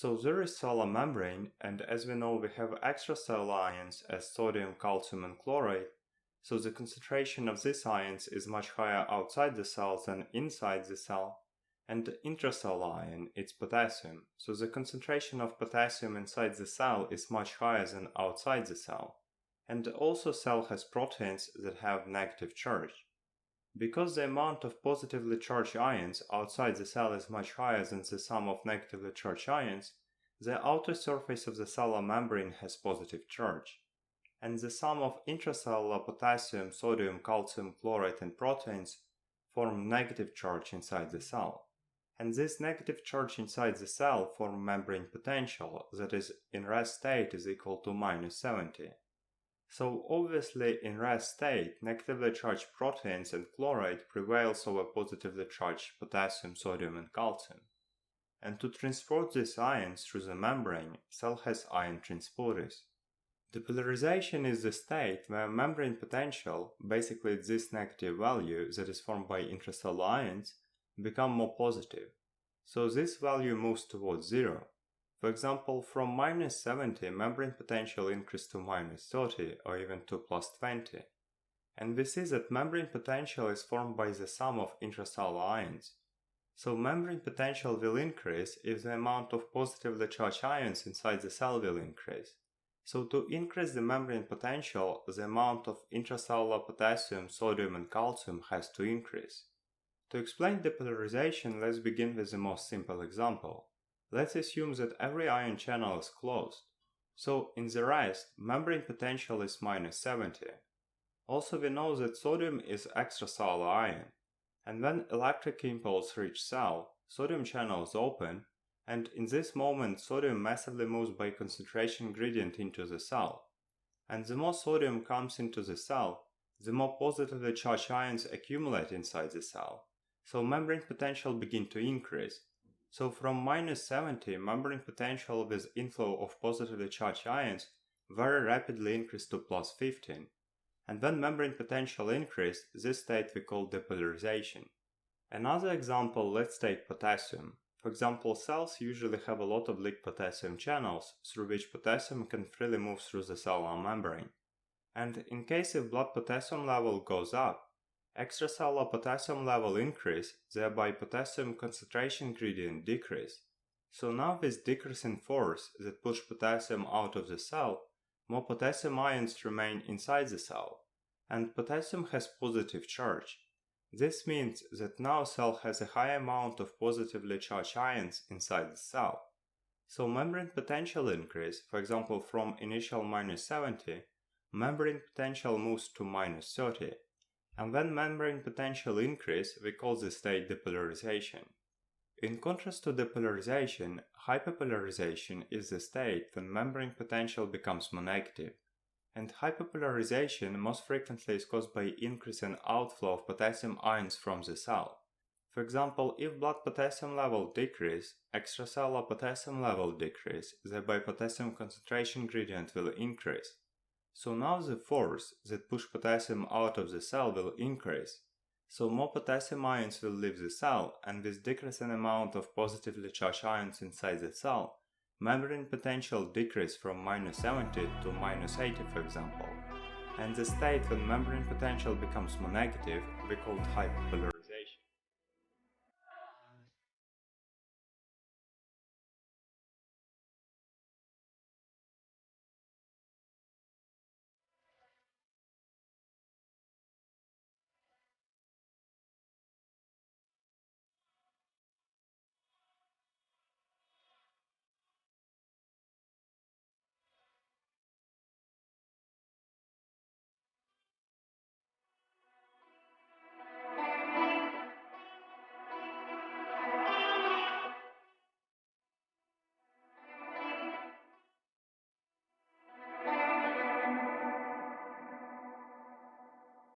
So there is cellular membrane, and as we know we have extracellular ions as sodium, calcium and chloride, so the concentration of these ions is much higher outside the cell than inside the cell. And the intracellular ion, it's potassium, so the concentration of potassium inside the cell is much higher than outside the cell. And also cell has proteins that have negative charge. Because the amount of positively charged ions outside the cell is much higher than the sum of negatively charged ions, the outer surface of the cellular membrane has positive charge. And the sum of intracellular potassium, sodium, calcium, chloride and proteins form negative charge inside the cell. And this negative charge inside the cell form membrane potential, that is, in rest state is equal to -70. So obviously in rest state, negatively charged proteins and chloride prevails over positively charged potassium, sodium and calcium. And to transport these ions through the membrane, cell has ion transporters. Depolarization is the state where membrane potential, basically this negative value that is formed by intracellular ions, become more positive. So this value moves towards zero. For example, from -70 membrane potential increases to -30 or even to +20. And we see that membrane potential is formed by the sum of intracellular ions. So membrane potential will increase if the amount of positively charged ions inside the cell will increase. So to increase the membrane potential, the amount of intracellular potassium, sodium and calcium has to increase. To explain depolarization, let's begin with the most simple example. Let's assume that every ion channel is closed. So in the rest, membrane potential is -70. Also we know that sodium is extracellular ion, and when electric impulse reaches cell, sodium channel is open, and in this moment sodium massively moves by concentration gradient into the cell. And the more sodium comes into the cell, the more positively charged ions accumulate inside the cell. So membrane potential begin to increase. So from -70, membrane potential with inflow of positively charged ions very rapidly increased to +15. And when membrane potential increased, this state we call depolarization. Another example, let's take potassium. For example, cells usually have a lot of leaked potassium channels through which potassium can freely move through the cellular membrane. And in case if blood potassium level goes up, extracellular potassium level increase, thereby potassium concentration gradient decrease. So now with decreasing force that push potassium out of the cell, more potassium ions remain inside the cell, and potassium has positive charge. This means that now cell has a high amount of positively charged ions inside the cell. So membrane potential increase, for example from initial -70, membrane potential moves to -30. And when membrane potential increase, we call this state depolarization. In contrast to depolarization, hyperpolarization is the state when membrane potential becomes more negative. And hyperpolarization most frequently is caused by increase in outflow of potassium ions from the cell. For example, if blood potassium level decrease, extracellular potassium level decrease, thereby potassium concentration gradient will increase. So now the force that push potassium out of the cell will increase. So more potassium ions will leave the cell, and with decreasing amount of positively charged ions inside the cell, membrane potential decrease from -70 to -80 for example. And the state when membrane potential becomes more negative we call hyperpolarization.